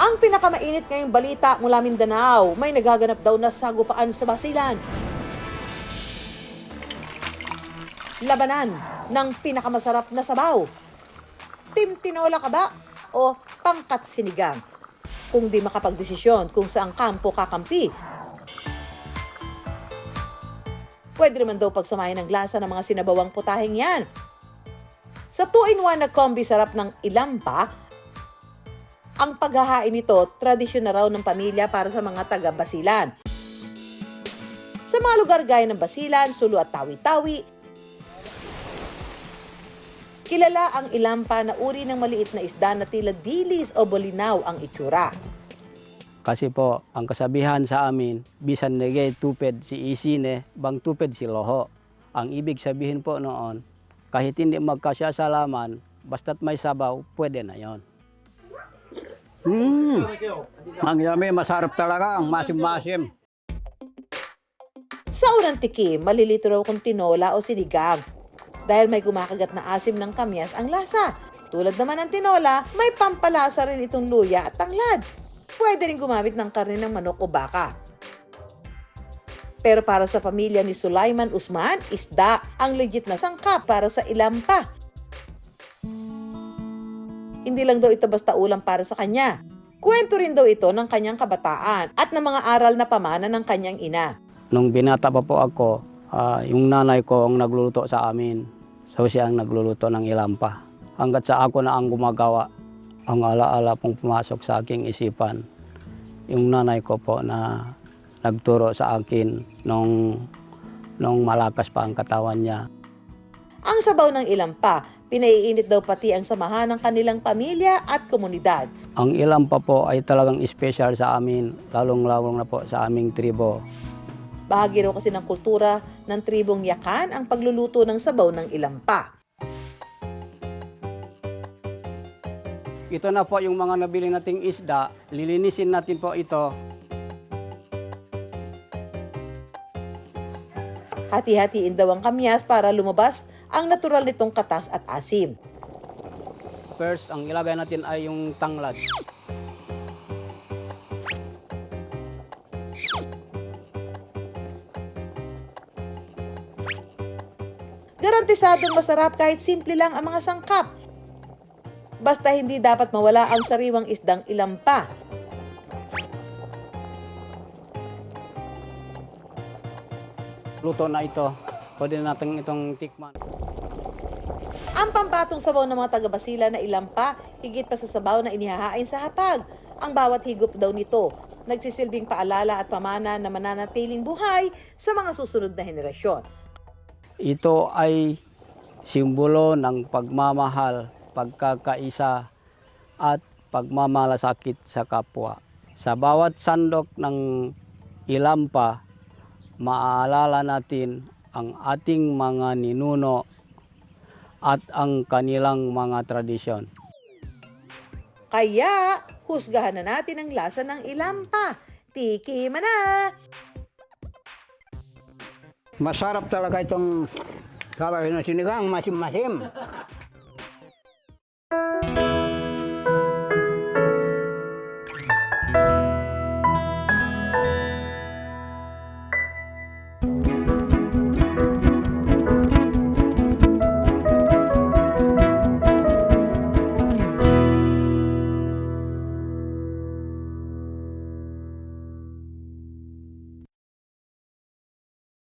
Ang pinakamainit ngayong balita mula Mindanao, may nagaganap daw na sagupaan sa Basilan. Labanan ng pinakamasarap na sabaw. Team Tinola ka ba o pangkat sinigang? Kung di makapagdesisyon kung saang kampo kakampi, pwede naman daw pagsamahin ng lasa ng mga sinabawang putaheng yan. Sa 2-in-1 na kombi sarap ng ilampa, ang paghahain nito, tradisyon na raw ng pamilya para sa mga taga-Basilan. Sa mga lugar gaya ng Basilan, Sulu at Tawi-Tawi, kilala ang ilampa na uri ng maliit na isda na tila dilis o bolinaw ang itsura. Kasi po, ang kasabihan sa amin, bisan nagay tuped si isine, bang tuped si loho. Ang ibig sabihin po noon, kahit hindi magkasya sa laman, basta't may sabaw, pwede na yon. Ang yummy, masarap talaga, ang masim-masim. Sa unang tikim, malilito raw kung tinola o sinigang dahil may kumakagat na asim ng kamyas ang lasa. Tulad naman ng tinola, may pampalasa rin itong luya at tanglad. Pwede rin gumamit ng karne ng manok o baka. Pero para sa pamilya ni Sulaiman Usman, isda ang legit na sangkap para sa ilampa. Hindi lang daw ito basta ulam para sa kanya. Kwento rin daw ito ng kanyang kabataan at ng mga aral na pamana ng kanyang ina. Nung binata pa po ako, yung nanay ko ang nagluluto sa amin. So siya ang nagluluto ng ilampa. Hanggat sa ako na ang gumagawa, ang alaala pong pumasok sa aking isipan. Yung nanay ko po na nagturo sa akin nung malakas pa ang katawan niya. Ang sabaw ng ilampa, pinaiinit daw pati ang samahan ng kanilang pamilya at komunidad. Ang ilampa po ay talagang special sa amin, lalong-lalong na po sa aming tribo. Bahagi raw kasi ng kultura ng tribong Yakan ang pagluluto ng sabaw ng ilampa. Ito na po yung mga nabili nating isda, lilinisin natin po ito. Hati-hatiin daw ang kamyas para lumabas ang natural nitong katas at asim. First, ang ilagay natin ay yung tanglad. Garantisadong masarap kahit simple lang ang mga sangkap. Basta hindi dapat mawala ang sariwang isdang ilampa. Luto na ito. Pwede natin itong tikman. Ang pampatong sabaw ng mga taga-Basilan na ilampa, higit pa sa sabaw na inihahain sa hapag. Ang bawat higop daw nito, nagsisilbing paalala at pamana na mananatiling buhay sa mga susunod na henerasyon. Ito ay simbolo ng pagmamahal, pagkakaisa at pagmamalasakit sa kapwa. Sa bawat sandok ng ilampa, maaalala natin ang ating mga ninuno at ang kanilang mga tradisyon. Kaya, husgahan na natin ang lasa ng ilampa. Tikiman na! Masarap talaga itong sabaw na sinigang, masim-masim.